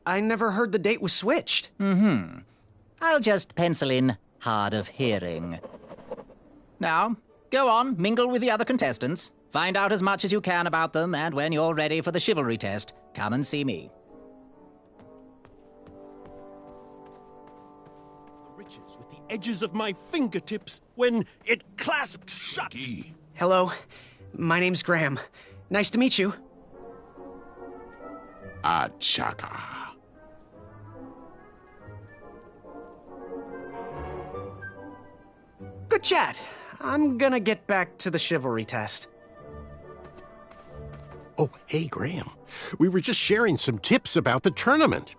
I never heard the date was switched. I'll just pencil in hard of hearing. Now, go on, mingle with the other contestants. Find out as much as you can about them, and when you're ready for the chivalry test, come and see me. The riches with the edges of my fingertips when it clasped shut. Hello, my name's Graham. Nice to meet you. Achaka. Good chat. I'm gonna get back to the chivalry test. Oh, hey, Graham. We were just sharing some tips about the tournament.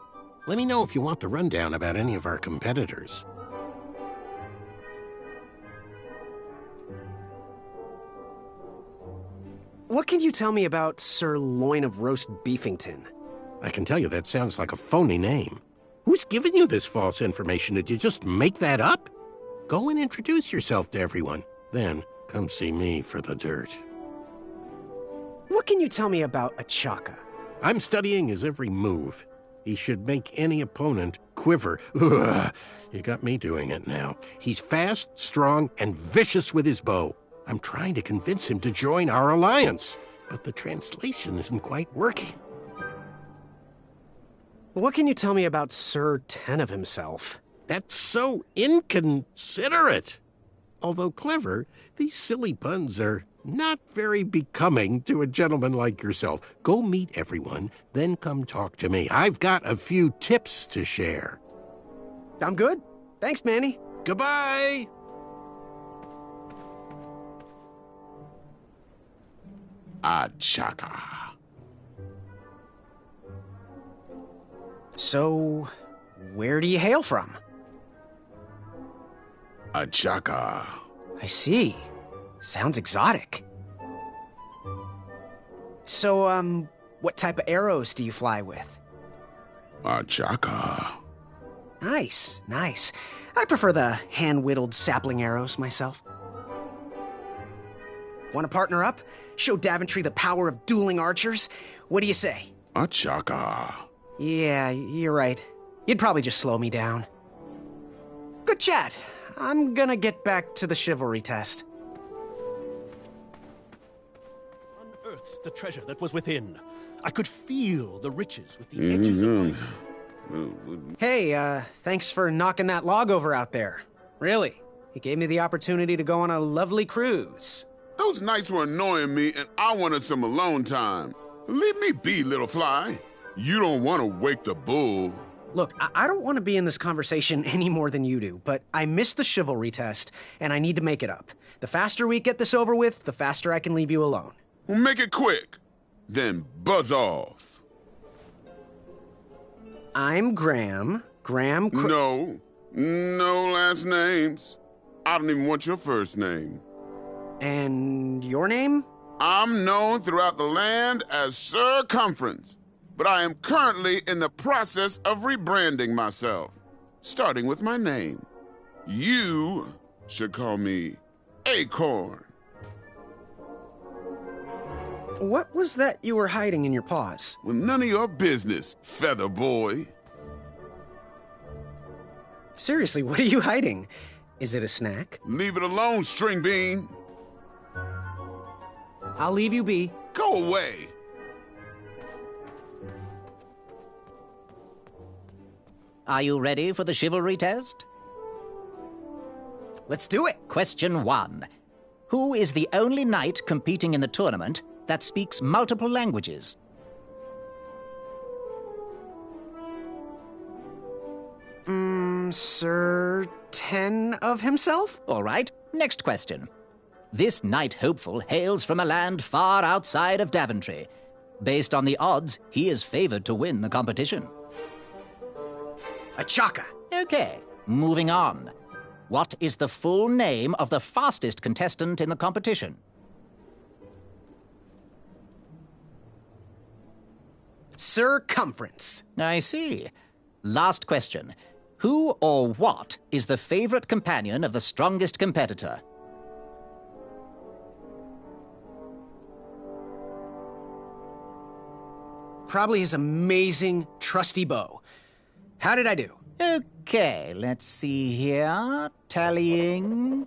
Let me know if you want the rundown about any of our competitors. What can you tell me about Sir Loin of Roast Beefington? I can tell you that sounds like a phony name. Who's giving you this false information? Did you just make that up? Go and introduce yourself to everyone. Then come see me for the dirt. What can you tell me about Achaka? I'm studying his every move. He should make any opponent quiver. Ugh, you got me doing it now. He's fast, strong, and vicious with his bow. I'm trying to convince him to join our alliance, but the translation isn't quite working. What can you tell me about Sir Tenov himself? That's so inconsiderate. Although clever, these silly puns are not very becoming to a gentleman like yourself. Go meet everyone, then come talk to me. I've got a few tips to share. I'm good. Thanks, Manny. Goodbye! Achaka. So, where do you hail from? Achaka. I see. Sounds exotic. So, what type of arrows do you fly with? Achaka. Nice, nice. I prefer the hand-whittled sapling arrows myself. Want to partner up? Show Daventry the power of dueling archers? What do you say? Achaka. Yeah, you're right. You'd probably just slow me down. Good chat. I'm gonna get back to the chivalry test. Unearthed the treasure that was within. I could feel the riches with the edges of my... Hey, thanks for knocking that log over out there. Really. It gave me the opportunity to go on a lovely cruise. Those nights were annoying me, and I wanted some alone time. Leave me be, little fly. You don't want to wake the bull. Look, I don't want to be in this conversation any more than you do, but I missed the chivalry test, and I need to make it up. The faster we get this over with, the faster I can leave you alone. Well, make it quick. Then buzz off. I'm Graham. No last names. I don't even want your first name. And your name? I'm known throughout the land as Circumference, but I am currently in the process of rebranding myself, starting with my name. You should call me Acorn. What was that you were hiding in your paws? Well, none of your business, Feather Boy. Seriously, what are you hiding? Is it a snack? Leave it alone, String Bean. I'll leave you be. Go away. Are you ready for the chivalry test? Let's do it. Question 1. Who is the only knight competing in the tournament that speaks multiple languages? Sir Tenov himself? All right, next question. This knight hopeful hails from a land far outside of Daventry. Based on the odds, he is favored to win the competition. Achaka. Okay, moving on. What is the full name of the fastest contestant in the competition? Circumference. I see. Last question. Who or what is the favorite companion of the strongest competitor? Probably his amazing, trusty bow. How did I do? Okay, let's see here. Tallying.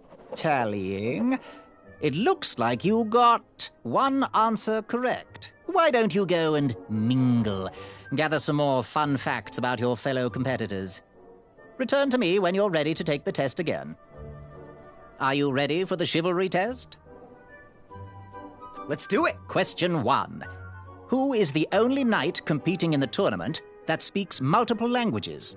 It looks like you got one answer correct. Why don't you go and mingle? Gather some more fun facts about your fellow competitors. Return to me when you're ready to take the test again. Are you ready for the chivalry test? Let's do it. Question 1. Who is the only knight competing in the tournament that speaks multiple languages?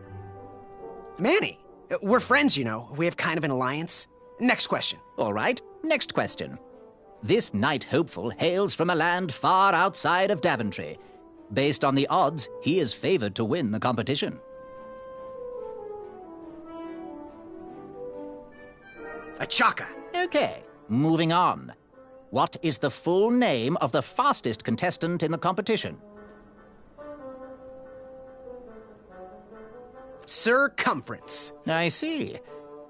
Manny. We're friends, you know. We have kind of an alliance. Next question. All right, next question. This knight hopeful hails from a land far outside of Daventry. Based on the odds, he is favored to win the competition. Achaka. Okay, moving on. What is the full name of the fastest contestant in the competition? Circumference. I see.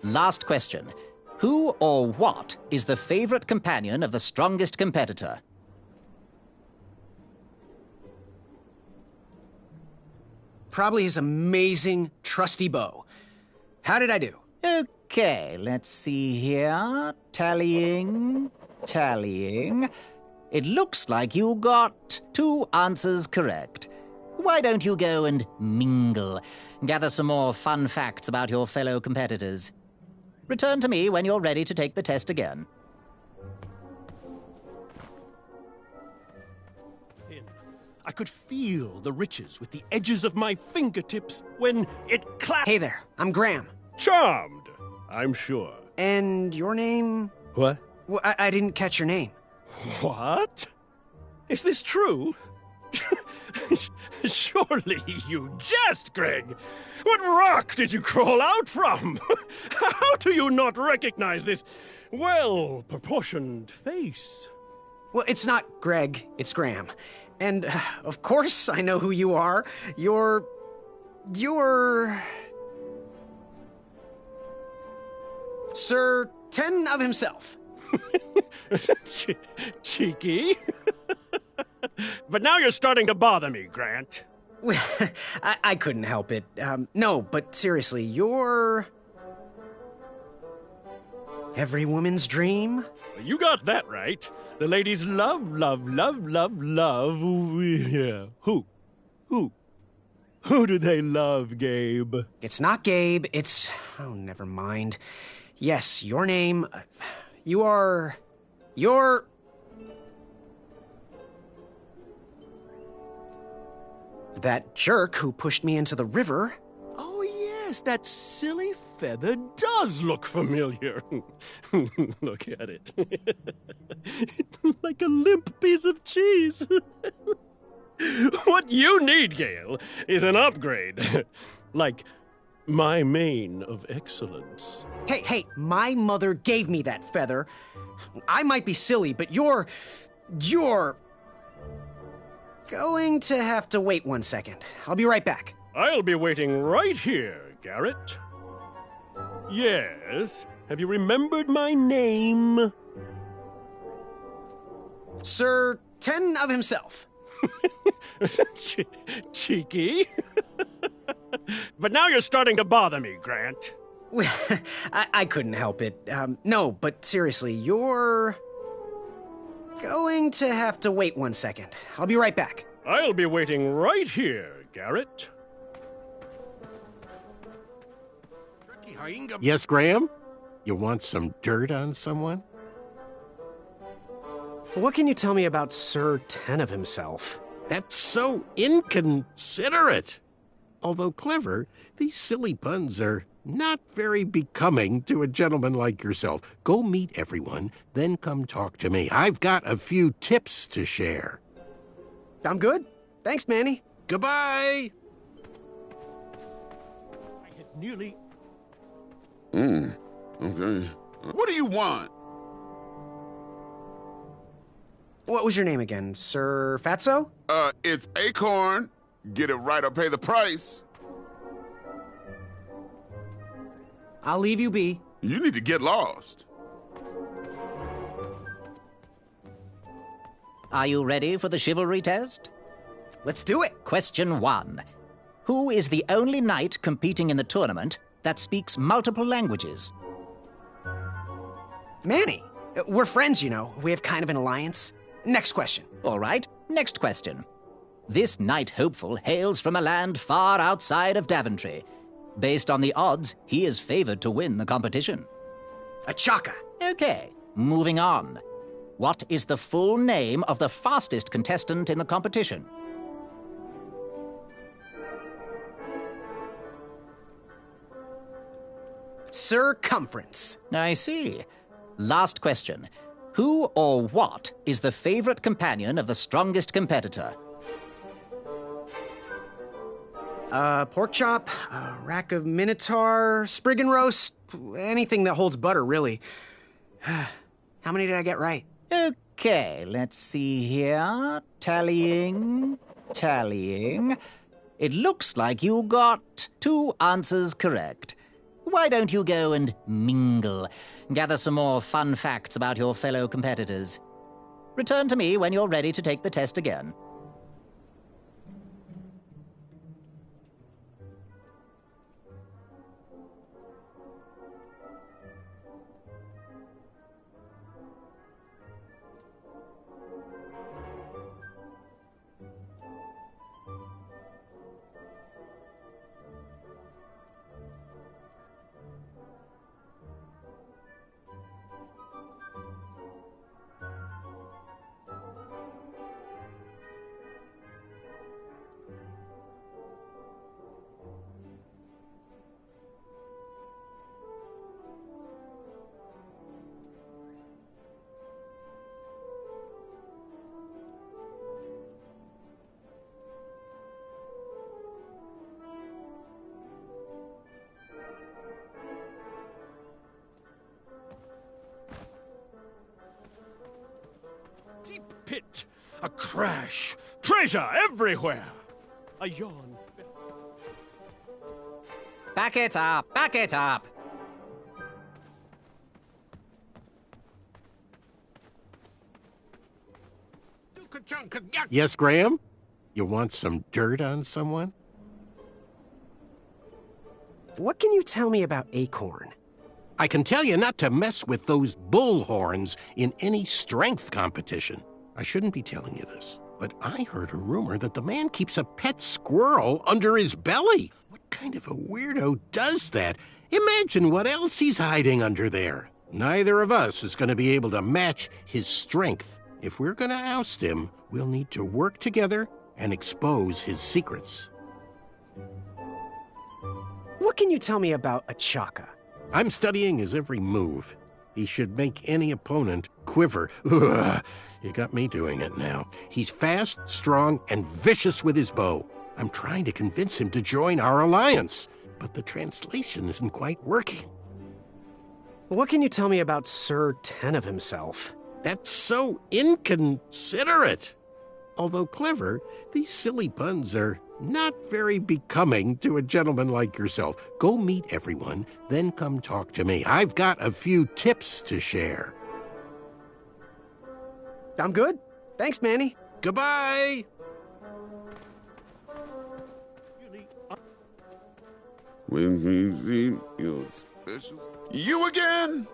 Last question. Who or what is the favorite companion of the strongest competitor? Probably his amazing, trusty bow. How did I do? Okay, let's see here. Tallying. It looks like you got 2 answers correct. Why don't you go and mingle? Gather some more fun facts about your fellow competitors. Return to me when you're ready to take the test again. I could feel the riches with the edges of my fingertips when it clapped. Hey there, I'm Graham. Charmed, I'm sure. And your name? What? Well, I didn't catch your name. What? Is this true? Surely you jest, Greg. What rock did you crawl out from? How do you not recognize this well-proportioned face? Well, it's not Greg, it's Graham. And, of course, I know who you are. You're... Sir Ten of himself. Cheeky. But now you're starting to bother me, Grant. I couldn't help it. No, but seriously, you're... every woman's dream? You got that right. The ladies love. Yeah. Who? Who do they love, Gabe? It's not Gabe, it's... oh, never mind. Yes, your name... you're... that jerk who pushed me into the river. Oh, yes, that silly feather does look familiar. Look at it. Like a limp piece of cheese. What you need, Gale, is an upgrade. Like my mane of excellence. Hey, my mother gave me that feather. I might be silly, but you're going to have to wait 1 second. I'll be right back. I'll be waiting right here, Garrett. Yes, have you remembered my name? Sir Ten of himself. Cheeky. But now you're starting to bother me, Grant. I couldn't help it. No, but seriously, you're going to have to wait 1 second. I'll be right back. I'll be waiting right here, Garrett. Yes, Graham? You want some dirt on someone? What can you tell me about Sir Ten of himself? That's so inconsiderate. Although clever, these silly puns are not very becoming to a gentleman like yourself. Go meet everyone, then come talk to me. I've got a few tips to share. I'm good. Thanks, Manny. Goodbye! I had nearly... Okay. What do you want? What was your name again? Sir Fatso? It's Acorn. Get it right or pay the price. I'll leave you be. You need to get lost. Are you ready for the chivalry test? Let's do it. Question 1. Who is the only knight competing in the tournament that speaks multiple languages? Manny. We're friends, you know. We have kind of an alliance. Next question. All right, next question. This knight hopeful hails from a land far outside of Daventry. Based on the odds, he is favored to win the competition. Achaka. Okay, moving on. What is the full name of the fastest contestant in the competition? Circumference. I see. Last question. Who or what is the favorite companion of the strongest competitor? Pork chop, a rack of minotaur, sprig and roast, anything that holds butter, really. How many did I get right? Okay, let's see here. Tallying. It looks like you got 2 answers correct. Why don't you go and mingle? Gather some more fun facts about your fellow competitors. Return to me when you're ready to take the test again. Deep pit, a crash, treasure everywhere. A yawn. Back it up! Back it up! Yes, Graham? You want some dirt on someone? What can you tell me about Acorn? I can tell you not to mess with those bullhorns in any strength competition. I shouldn't be telling you this, but I heard a rumor that the man keeps a pet squirrel under his belly. What kind of a weirdo does that? Imagine what else he's hiding under there. Neither of us is going to be able to match his strength. If we're going to oust him, we'll need to work together and expose his secrets. What can you tell me about Achaka? I'm studying his every move. He should make any opponent quiver. Ugh, you got me doing it now. He's fast, strong, and vicious with his bow. I'm trying to convince him to join our alliance, but the translation isn't quite working. What can you tell me about Sir Tenov himself? That's so inconsiderate. Although clever, these silly puns are not very becoming to a gentleman like yourself. Go meet everyone, then come talk to me. I've got a few tips to share. I'm good. Thanks, Manny. Goodbye! When we see your special... You again?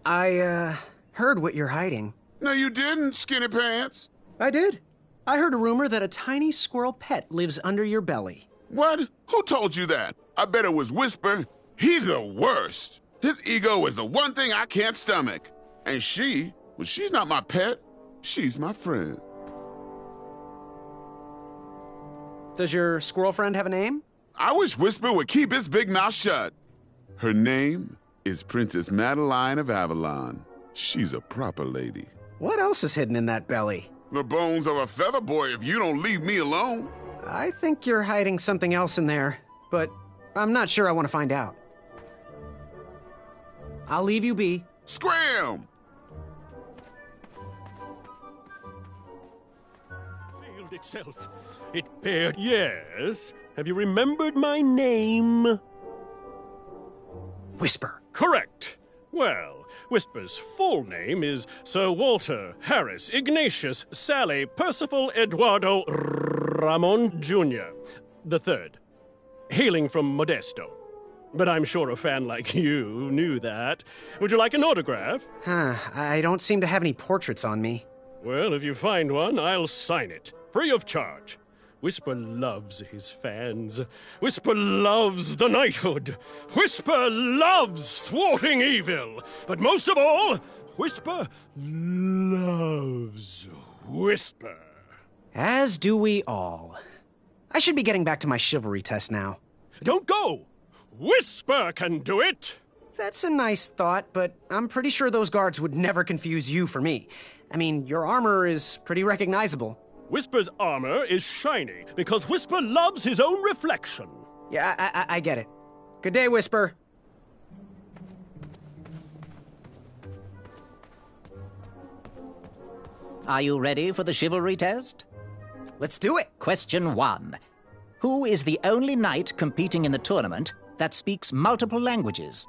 I, heard what you're hiding. No, you didn't, Skinny Pants. I did. I heard a rumor that a tiny squirrel pet lives under your belly. What? Who told you that? I bet it was Whisper. He's the worst. His ego is the one thing I can't stomach. And she, well, she's not my pet. She's my friend. Does your squirrel friend have a name? I wish Whisper would keep his big mouth shut. Her name is Princess Madeline of Avalon. She's a proper lady. What else is hidden in that belly? The bones of a feather boy if you don't leave me alone. I think you're hiding something else in there, but I'm not sure I want to find out. I'll leave you be. Scram! Failed itself. It paired. Yes. Have you remembered my name? Whisper. Correct. Well, Whisper's full name is Sir Walter Harris Ignatius Sally Percival Eduardo Ramon Jr. the Third, hailing from Modesto. But I'm sure a fan like you knew that. Would you like an autograph? I don't seem to have any portraits on me. Well, if you find one, I'll sign it, free of charge. Whisper loves his fans. Whisper loves the knighthood. Whisper loves thwarting evil. But most of all, Whisper loves Whisper. As do we all. I should be getting back to my chivalry test now. Don't go! Whisper can do it! That's a nice thought, but I'm pretty sure those guards would never confuse you for me. I mean, your armor is pretty recognizable. Whisper's armor is shiny because Whisper loves his own reflection. Yeah, I get it. Good day, Whisper. Are you ready for the chivalry test? Let's do it. Question 1. Who is the only knight competing in the tournament that speaks multiple languages?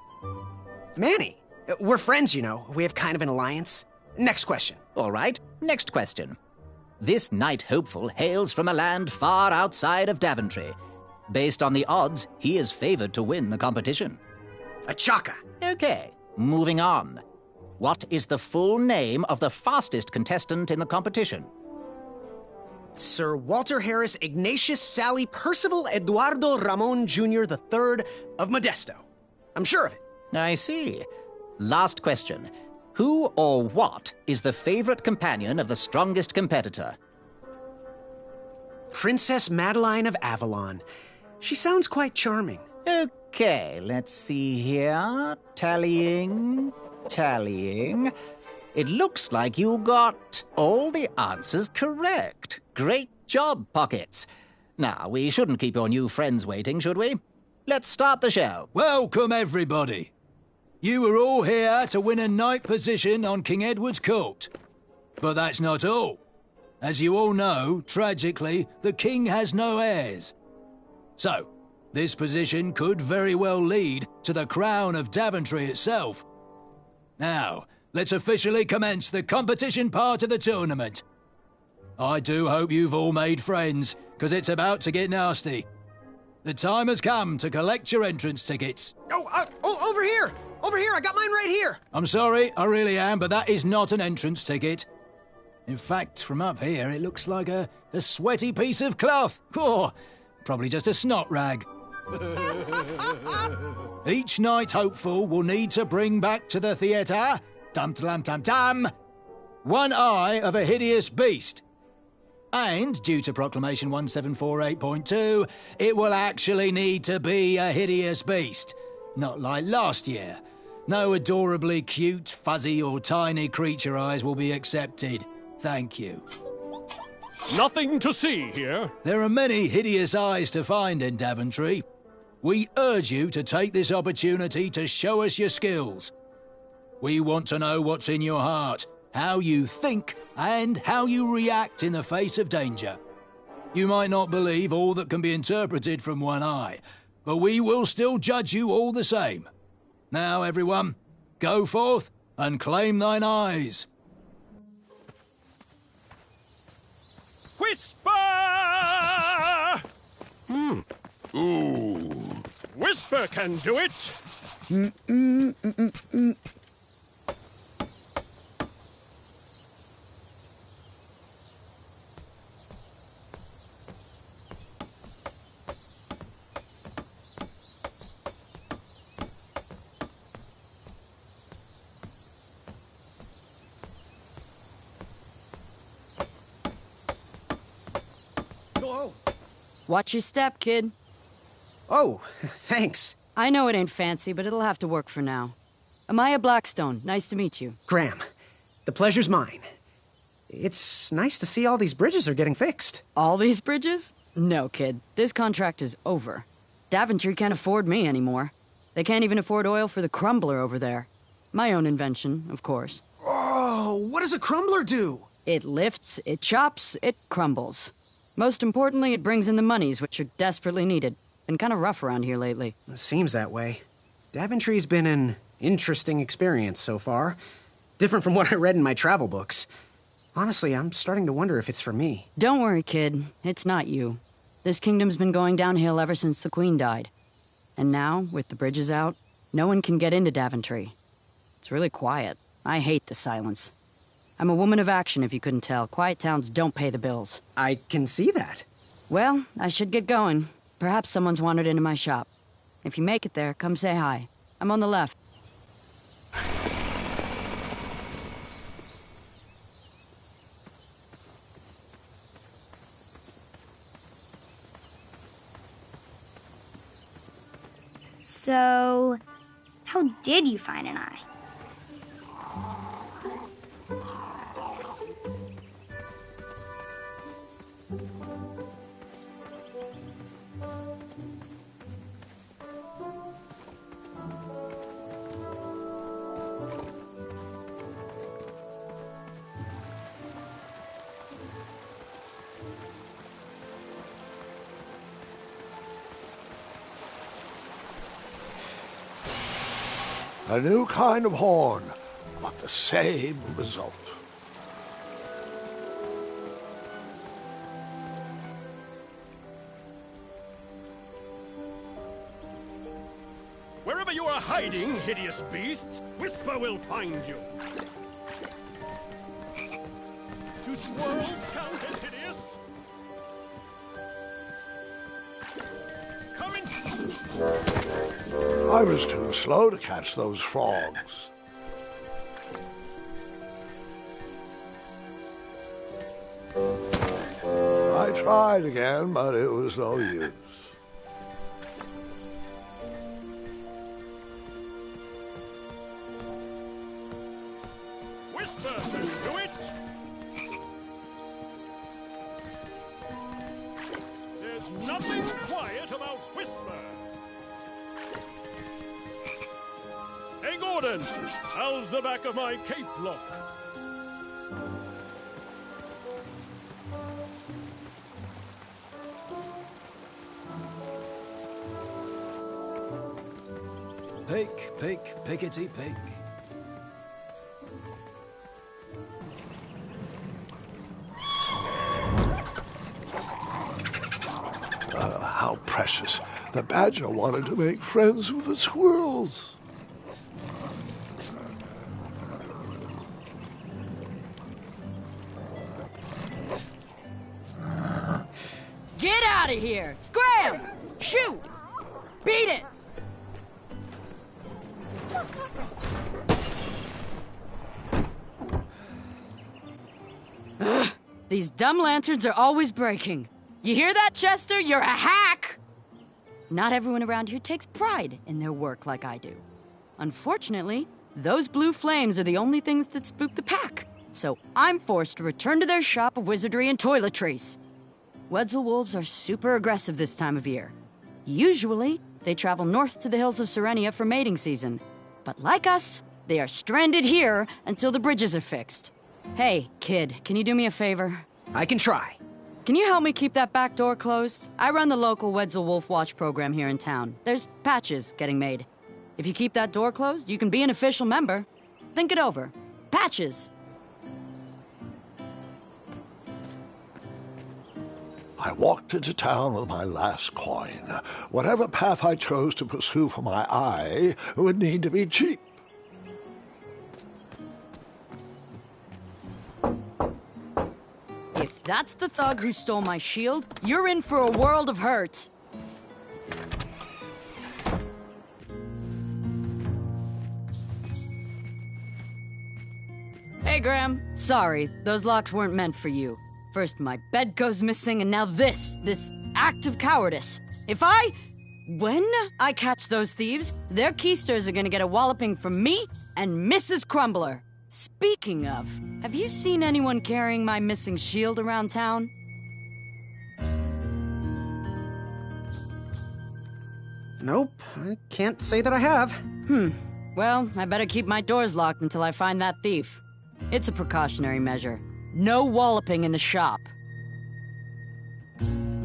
Manny. We're friends, you know. We have kind of an alliance. Next question. All right, next question. This knight hopeful hails from a land far outside of Daventry. Based on the odds, he is favored to win the competition. Achaka. Okay, moving on. What is the full name of the fastest contestant in the competition? Sir Walter Harris Ignatius Sally Percival Eduardo Ramon Jr. the Third of Modesto. I'm sure of it. I see. Last question. Who or what is the favorite companion of the strongest competitor? Princess Madeline of Avalon. She sounds quite charming. Okay, let's see here. Tallying. It looks like you got all the answers correct. Great job, Pockets. Now, we shouldn't keep your new friends waiting, should we? Let's start the show. Welcome, everybody. You are all here to win a knight position on King Edward's court. But that's not all. As you all know, tragically, the king has no heirs. So, this position could very well lead to the crown of Daventry itself. Now, let's officially commence the competition part of the tournament. I do hope you've all made friends, because it's about to get nasty. The time has come to collect your entrance tickets. Over here! Over here, I got mine right here! I'm sorry, I really am, but that is not an entrance ticket. In fact, from up here, it looks like a sweaty piece of cloth. Oh, probably just a snot rag. Each knight hopeful will need to bring back to the theatre, dum-dum-dum-dum, one eye of a hideous beast. And, due to Proclamation 1748.2, it will actually need to be a hideous beast. Not like last year. No adorably cute, fuzzy, or tiny creature eyes will be accepted. Thank you. Nothing to see here. There are many hideous eyes to find in Daventry. We urge you to take this opportunity to show us your skills. We want to know what's in your heart, how you think, and how you react in the face of danger. You might not believe all that can be interpreted from one eye, but we will still judge you all the same. Now, everyone, go forth and claim thine eyes. Whisper! Ooh. Whisper can do it! Watch your step, kid. Oh, thanks. I know it ain't fancy, but it'll have to work for now. Amaya Blackstone, nice to meet you. Graham, the pleasure's mine. It's nice to see all these bridges are getting fixed. All these bridges? No, kid. This contract is over. Daventry can't afford me anymore. They can't even afford oil for the crumbler over there. My own invention, of course. Oh, what does a crumbler do? It lifts, it chops, it crumbles. Most importantly, it brings in the monies, which are desperately needed. Been kind of rough around here lately. It seems that way. Daventry's been an interesting experience so far. Different from what I read in my travel books. Honestly, I'm starting to wonder if it's for me. Don't worry, kid. It's not you. This kingdom's been going downhill ever since the Queen died. And now, with the bridges out, no one can get into Daventry. It's really quiet. I hate the silence. I'm a woman of action, if you couldn't tell. Quiet towns don't pay the bills. I can see that. Well, I should get going. Perhaps someone's wandered into my shop. If you make it there, come say hi. I'm on the left. So, how did you find an eye? A new kind of horn, but the same result. Wherever you are hiding, hideous beasts, Whisper will find you. Do squirrels count as hideous? Come in! I was too slow to catch those frogs. I tried again, but it was no use. Whisper can do it! There's nothing quiet about Whisper. Hey, Gordon! How's the back of my cape look? Pick, pick, pickety pick. How precious. The badger wanted to make friends with the squirrels. Get out of here! Scram! Shoot! Beat it! Ugh, these dumb lanterns are always breaking. You hear that, Chester? You're a hack! Not everyone around here takes pride in their work like I do. Unfortunately, those blue flames are the only things that spook the pack. So I'm forced to return to their shop of wizardry and toiletries. Wetzel wolves are super aggressive this time of year. Usually, they travel north to the hills of Serenia for mating season. But like us, they are stranded here until the bridges are fixed. Hey, kid, can you do me a favor? I can try. Can you help me keep that back door closed? I run the local Wetzel Wolf Watch program here in town. There's patches getting made. If you keep that door closed, you can be an official member. Think it over. Patches. I walked into town with my last coin. Whatever path I chose to pursue for my eye would need to be cheap. If that's the thug who stole my shield, you're in for a world of hurt. Hey, Graham. Sorry, those locks weren't meant for you. First my bed goes missing, and now this act of cowardice. When I catch those thieves, their keysters are gonna get a walloping from me and Mrs. Crumbler. Speaking of, have you seen anyone carrying my missing shield around town? Nope, I can't say that I have. Well, I better keep my doors locked until I find that thief. It's a precautionary measure. No walloping in the shop.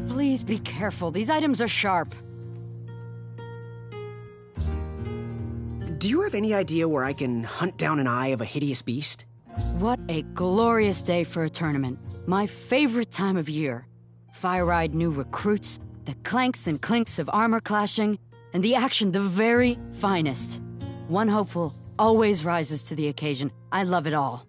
Please be careful. These items are sharp. Do you have any idea where I can hunt down an eye of a hideous beast? What a glorious day for a tournament. My favorite time of year. Fire-eyed new recruits, the clanks and clinks of armor clashing, and the action the very finest. One hopeful always rises to the occasion. I love it all.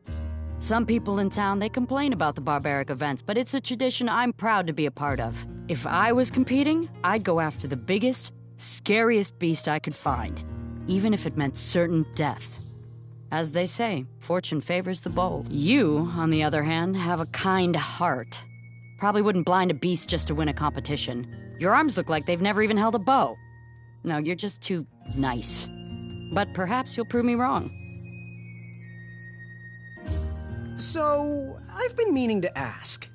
Some people in town, they complain about the barbaric events, but it's a tradition I'm proud to be a part of. If I was competing, I'd go after the biggest, scariest beast I could find, even if it meant certain death. As they say, fortune favors the bold. You, on the other hand, have a kind heart. Probably wouldn't blind a beast just to win a competition. Your arms look like they've never even held a bow. No, you're just too nice. But perhaps you'll prove me wrong. So, I've been meaning to ask.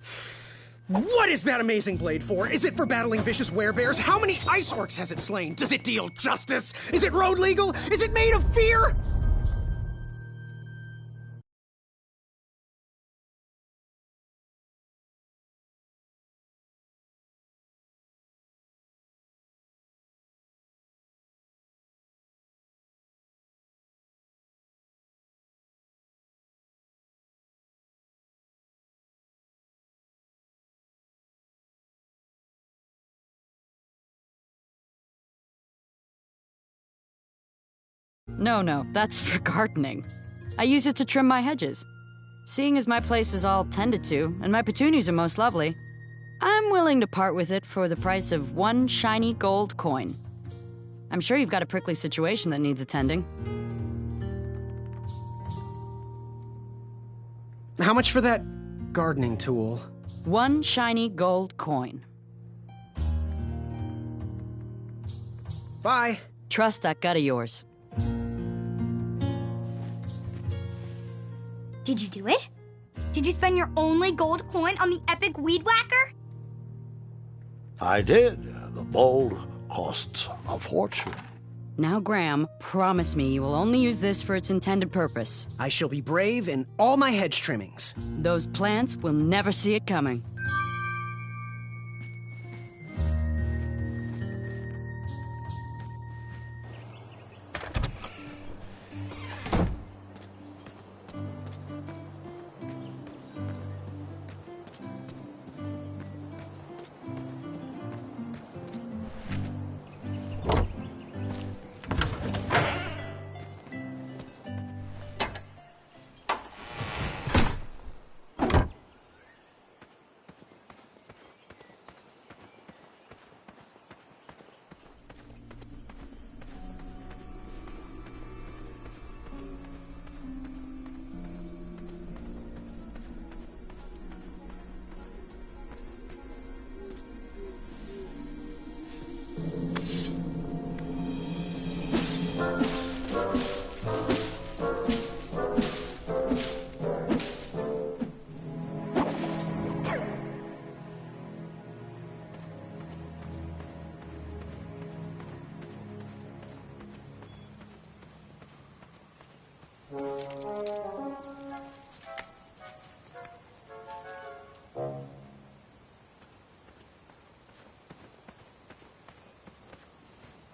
What is that amazing blade for? Is it for battling vicious werebears? How many ice orcs has it slain? Does it deal justice? Is it road legal? Is it made of fear? No, that's for gardening. I use it to trim my hedges. Seeing as my place is all tended to, and my petunias are most lovely, I'm willing to part with it for the price of 1 shiny gold coin. I'm sure you've got a prickly situation that needs attending. How much for that gardening tool? 1 shiny gold coin. Bye. Trust that gut of yours. Did you do it? Did you spend your only gold coin on the epic weed whacker? I did. The bowl costs a fortune. Now, Graham, promise me you will only use this for its intended purpose. I shall be brave in all my hedge trimmings. Those plants will never see it coming.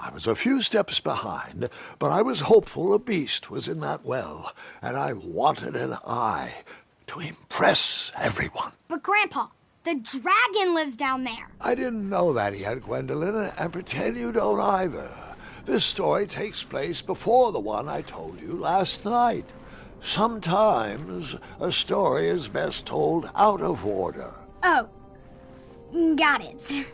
I was a few steps behind, but I was hopeful a beast was in that well, and I wanted an eye to impress everyone. But Grandpa, the dragon lives down there. I didn't know that yet, Gwendolyn, and pretend you don't either. This story takes place before the one I told you last night. Sometimes a story is best told out of order. Oh, got it.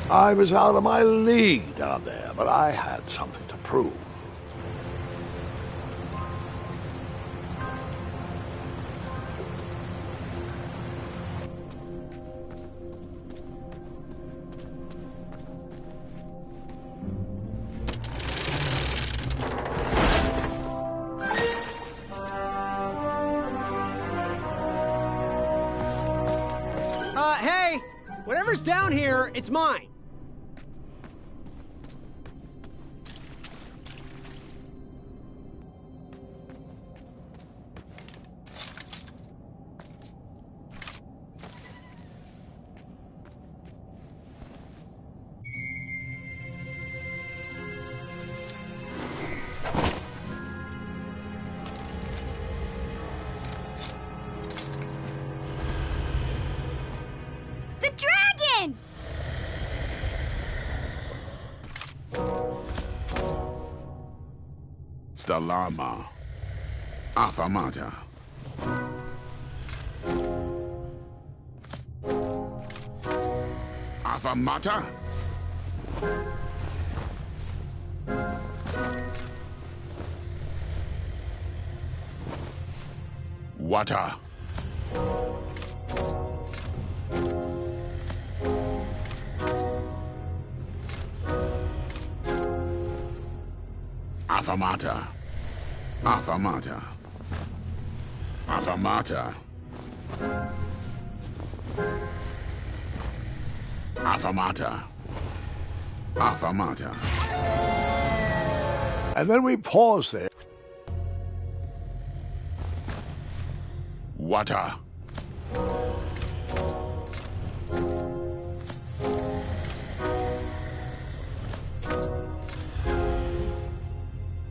I was out of my league down there, but I had something to prove. Hey! Whatever's down here, it's mine. Stalama. Afamata. Afamata? Wata. Afamata. Afamata. Afamata. Afamata. Afamata. And then we pause there. Wata.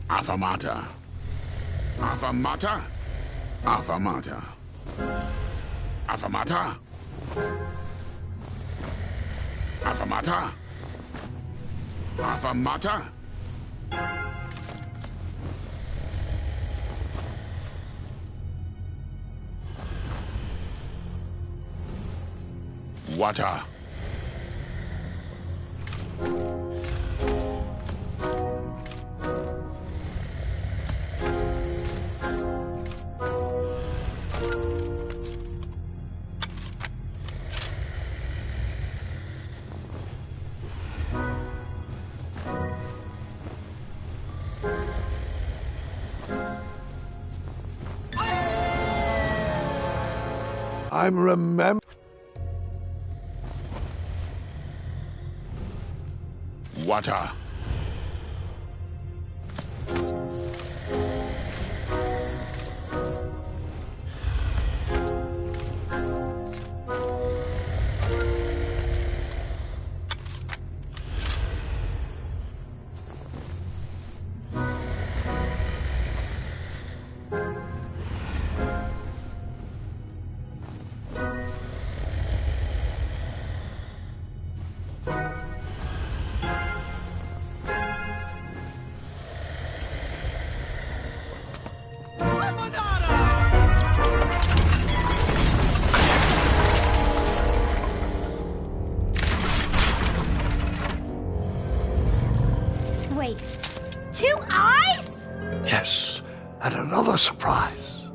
Afamata. Afamata. Afamata. Afamata. Afamata. Afamata. Wata. I'm remember. Wata. Wait, 2 eyes? Yes, and another surprise.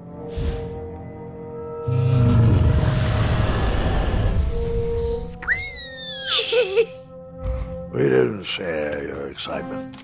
Squeak! We didn't share your excitement.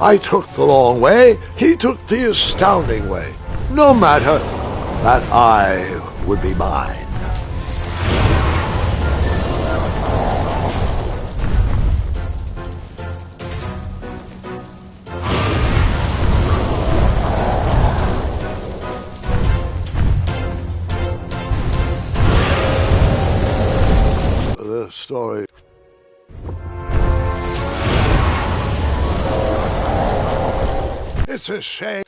I took the long way, he took the astounding way. No matter, that eye would be mine. The story. It's a shame.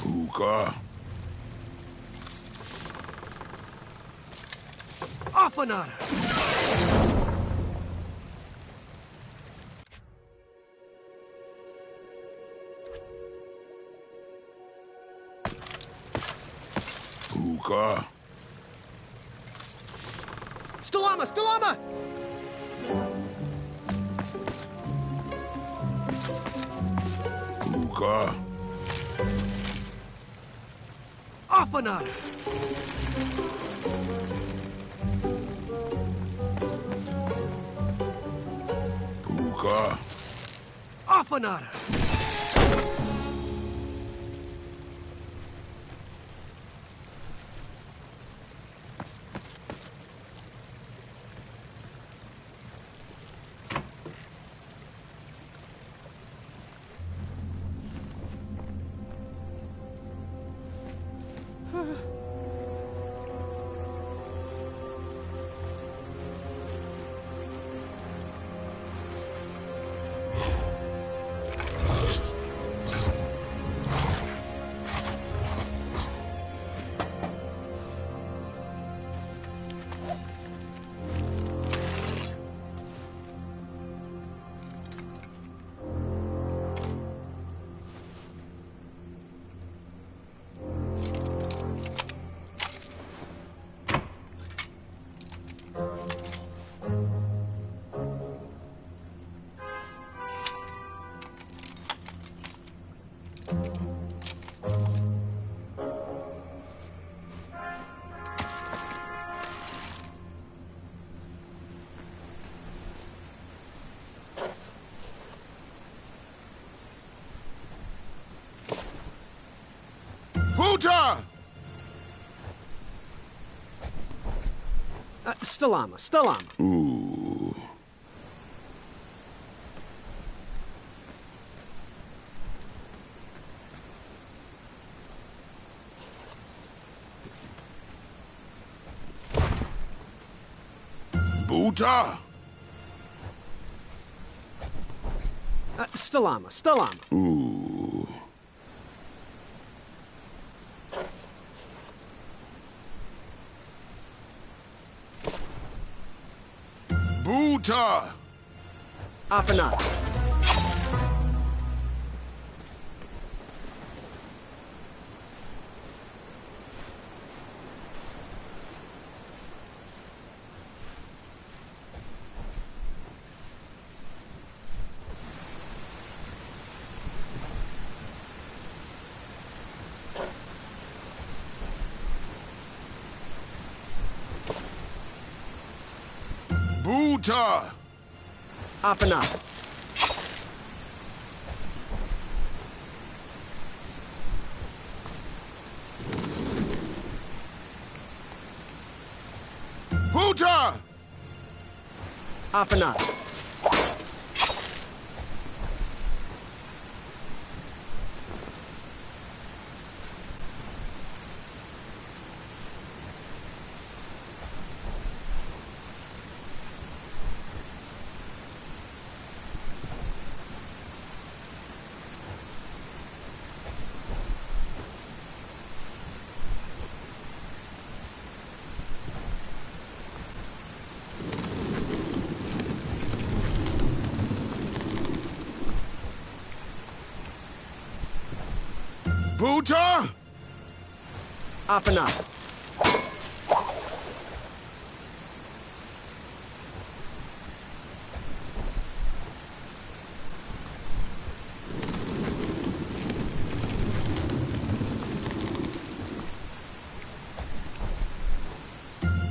Hookah. Afanada! Hookah. Stalama! Stalama! Hookah. Afanada! Hookah. Afanada! Buta! Stalama, Stalama. Ooh. Buta! Stalama, Stalama. Ooh. Buta! Afanada. Buta! Afanada. Buta! Afanada. Buta! Afanada.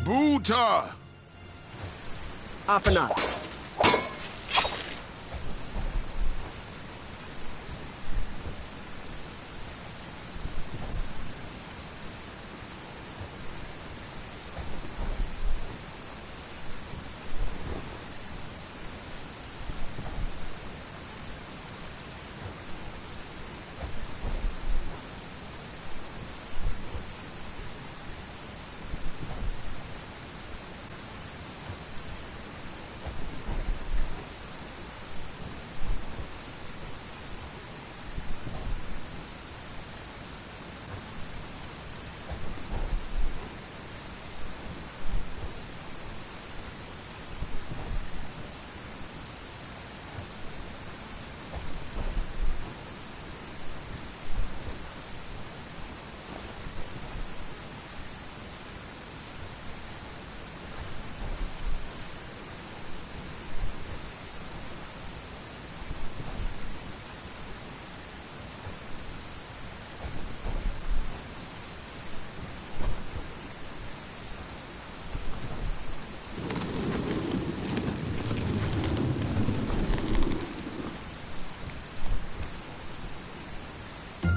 Buta! Afanada.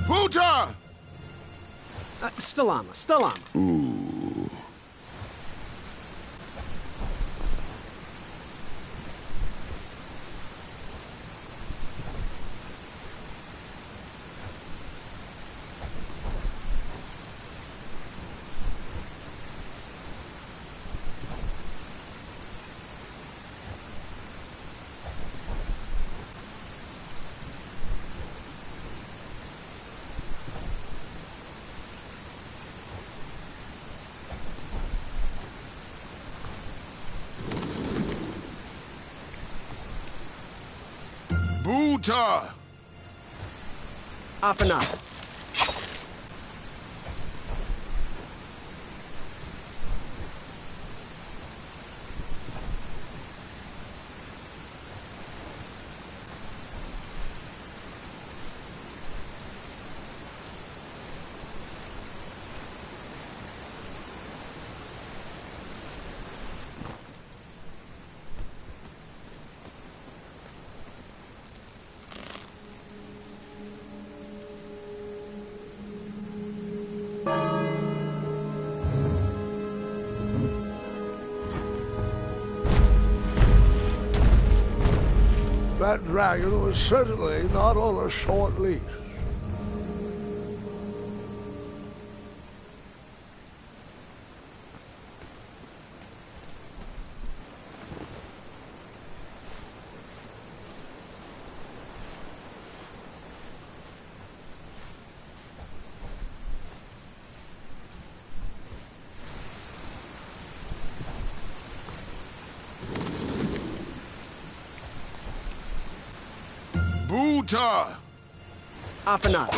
Buta! Stalama, Stalama. Ooh. Buta! Afanada. That dragon was certainly not on a short leash. Buta! Afanat.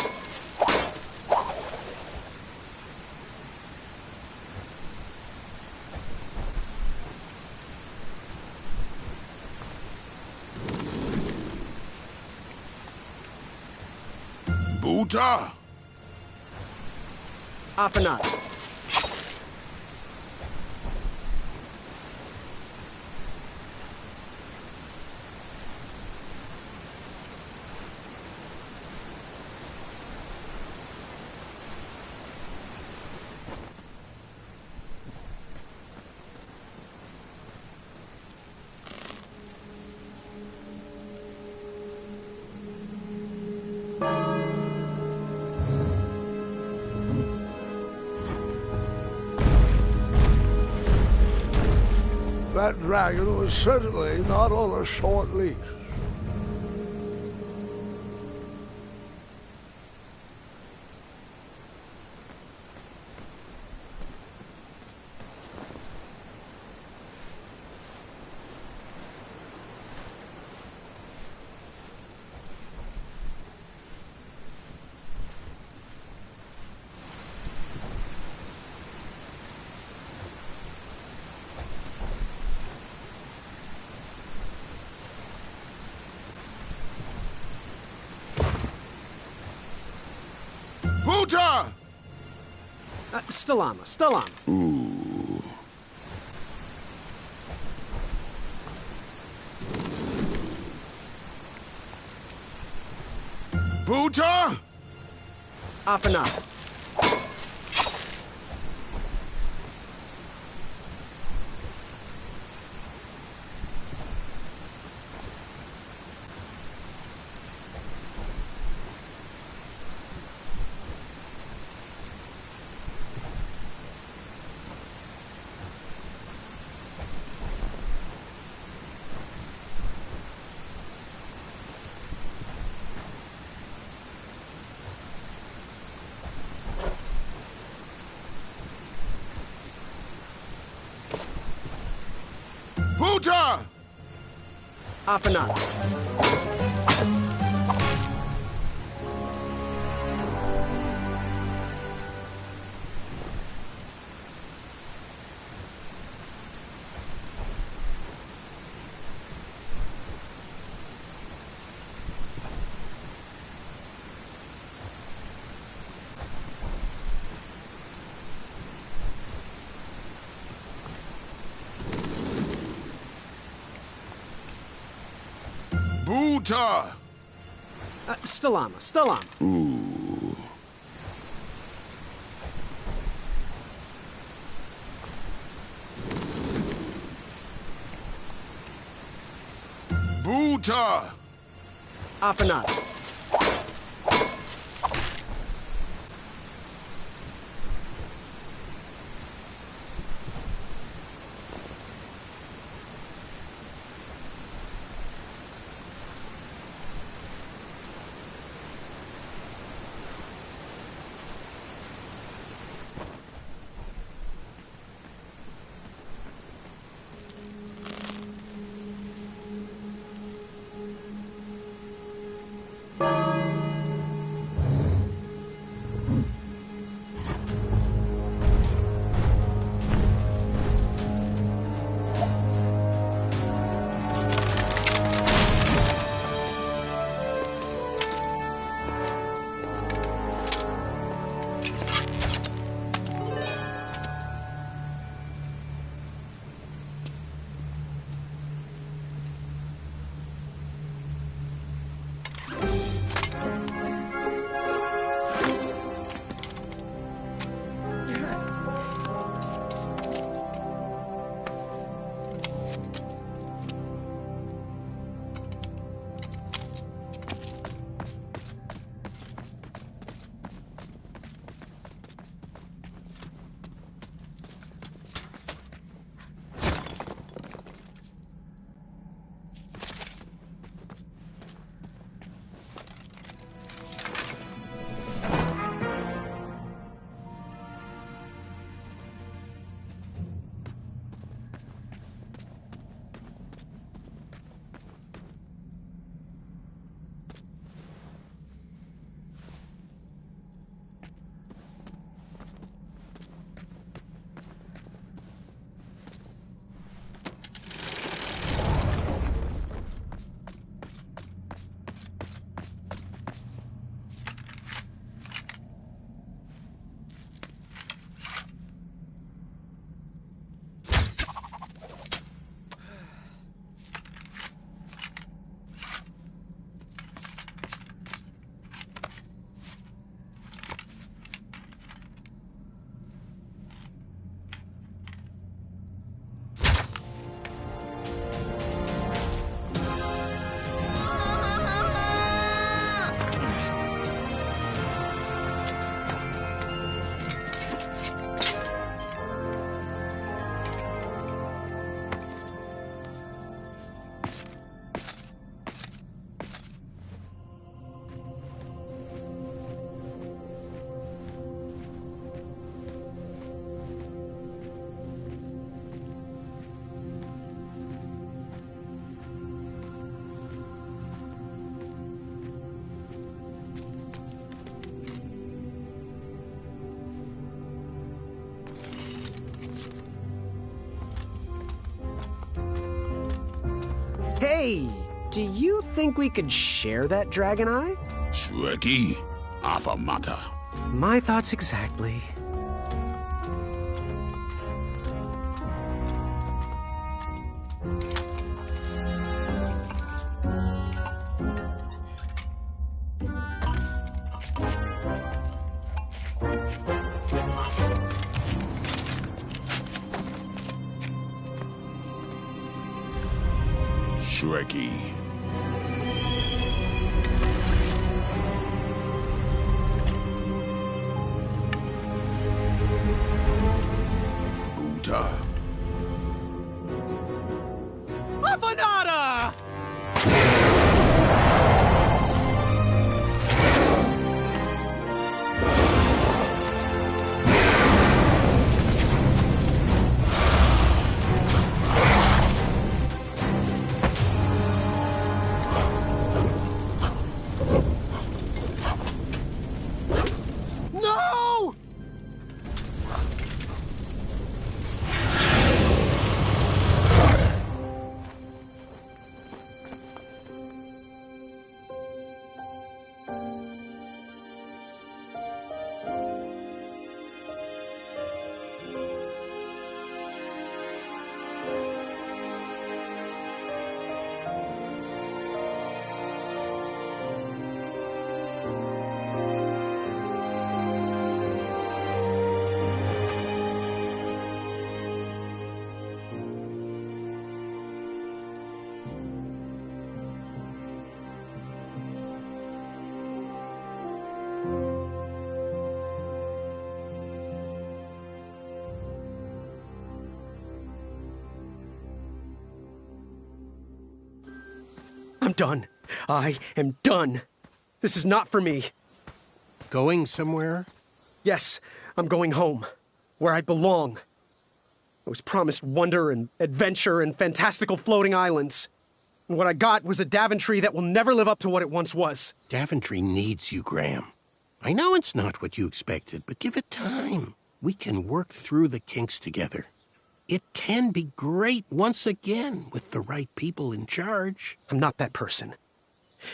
Buta! Afanat. That dragon was certainly not on a short leash. Buta! Stalama. Stalama. Ooh. Buta! Afanat. Buta! Afanat. Buta! Stalama. Stalama. Ooh. Buta! Afanat. Hey, do you think we could share that dragon eye? Shreki, Afamata. My thoughts exactly. Shreki. Uta. Afanada! No! I'm done. I am done. This is not for me. Going somewhere? Yes, I'm going home, where I belong. I was promised wonder and adventure and fantastical floating islands. And what I got was a Daventry that will never live up to what it once was. Daventry needs you, Graham. I know it's not what you expected, but give it time. We can work through the kinks together. It can be great once again with the right people in charge. I'm not that person.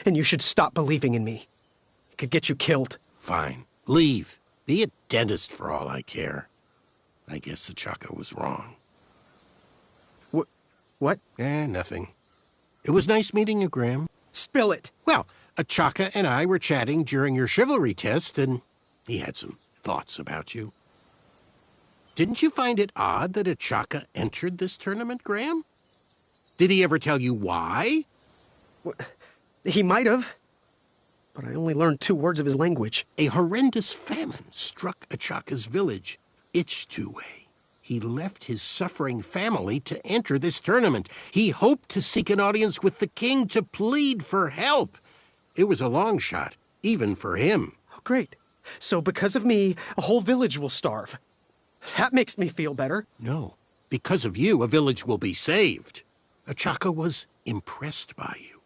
And you should stop believing in me. It could get you killed. Fine. Leave. Be a dentist for all I care. I guess Achaka was wrong. What? Nothing. It was nice meeting you, Graham. Spill it. Well, Achaka and I were chatting during your chivalry test, and he had some thoughts about you. Didn't you find it odd that Achaka entered this tournament, Graham? Did he ever tell you why? He might have. But I only learned 2 words of his language. A horrendous famine struck Achaka's village, Ichtue. He left his suffering family to enter this tournament. He hoped to seek an audience with the king to plead for help. It was a long shot, even for him. Oh, great. So because of me, a whole village will starve. That makes me feel better. No. Because of you, a village will be saved. Achaka was impressed by you.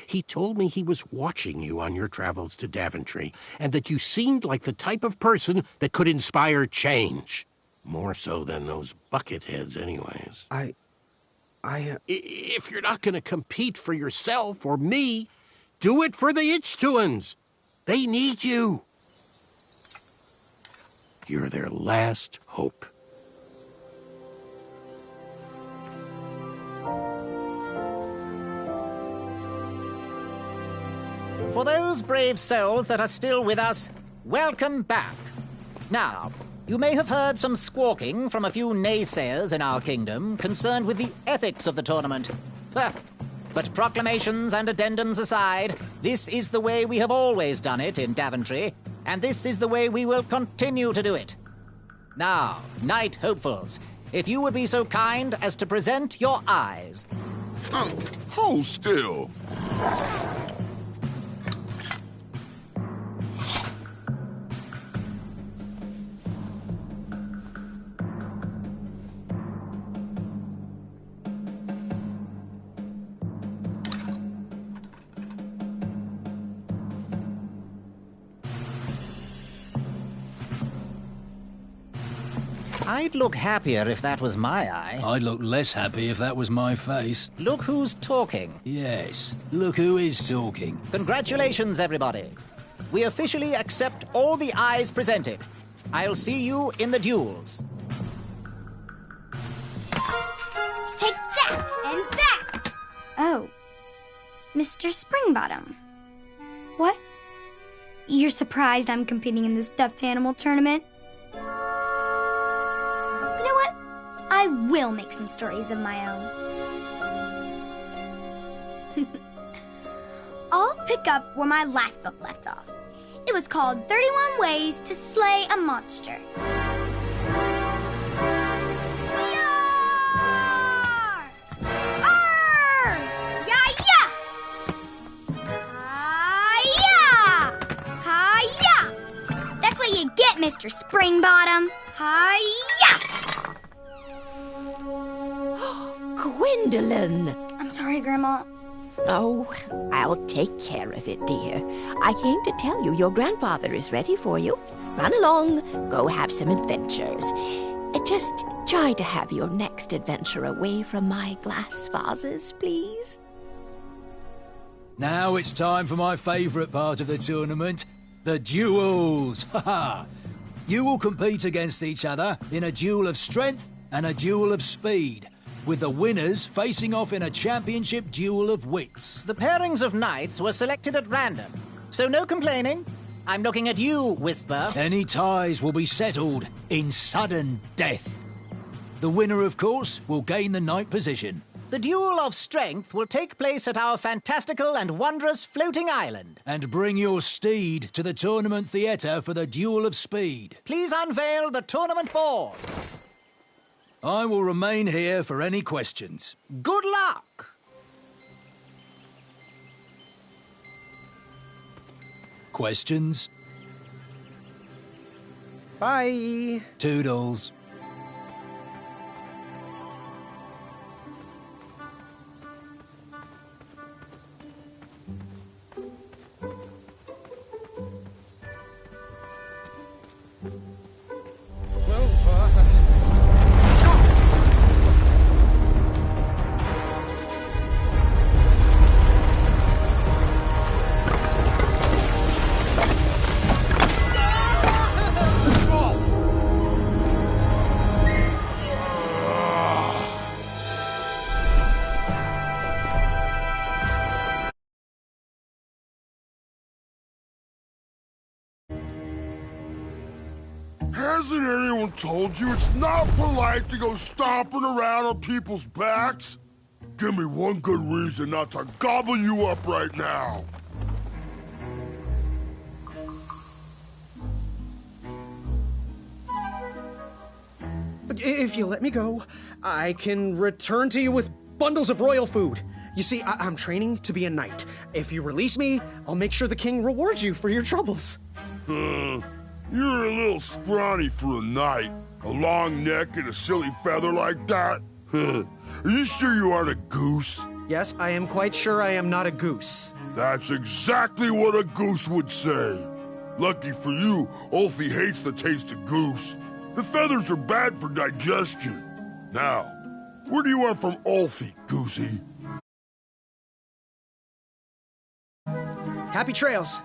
He told me he was watching you on your travels to Daventry, and that you seemed like the type of person that could inspire change. More so than those bucketheads, anyways. If you're not going to compete for yourself or me, do it for the Ichtuans. They need you. You're their last hope. For those brave souls that are still with us, welcome back. Now, you may have heard some squawking from a few naysayers in our kingdom concerned with the ethics of the tournament. But proclamations and addendums aside, this is the way we have always done it in Daventry, and this is the way we will continue to do it. Now, Knight Hopefuls, if you would be so kind as to present your eyes. Hold still. I'd look happier if that was my eye. I'd look less happy if that was my face. Look who's talking. Yes, look who is talking. Congratulations, everybody. We officially accept all the eyes presented. I'll see you in the duels. Take that and that! Oh, Mr. Springbottom. What? You're surprised I'm competing in the stuffed animal tournament? You know what? I will make some stories of my own. I'll pick up where my last book left off. It was called 31 Ways to Slay a Monster. Yar! Arr! Ya-ya! Hi-ya! Hi-ya! That's what you get, Mr. Springbottom. Hi-ya! Gwendolyn! I'm sorry, Grandma. Oh, I'll take care of it, dear. I came to tell you your grandfather is ready for you. Run along, go have some adventures. Just try to have your next adventure away from my glass vases, please. Now it's time for my favourite part of the tournament, the duels. Ha! You will compete against each other in a duel of strength and a duel of speed, with the winners facing off in a championship duel of wits. The pairings of knights were selected at random, so no complaining. I'm looking at you, Whisper. Any ties will be settled in sudden death. The winner, of course, will gain the knight position. The duel of strength will take place at our fantastical and wondrous floating island. And bring your steed to the tournament theatre for the duel of speed. Please unveil the tournament board. I will remain here for any questions. Good luck! Questions? Bye. Toodles. Hasn't anyone told you it's not polite to go stomping around on people's backs? Give me one good reason not to gobble you up right now. If you let me go, I can return to you with bundles of royal food. You see, I'm training to be a knight. If you release me, I'll make sure the king rewards you for your troubles. You're a little scrawny for a knight. A long neck and a silly feather like that? Are you sure you aren't a goose? Yes, I am quite sure I am not a goose. That's exactly what a goose would say. Lucky for you, Ulfie hates the taste of goose. The feathers are bad for digestion. Now, where do you want from Ulfie, Goosey? Happy trails.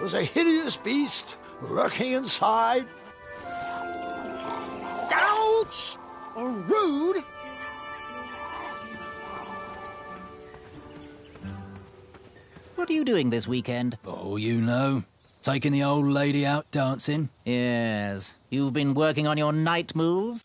Was a hideous beast lurking inside. Ouch! Rude! What are you doing this weekend? Oh, you know. Taking the old lady out dancing. Yes. You've been working on your knight moves?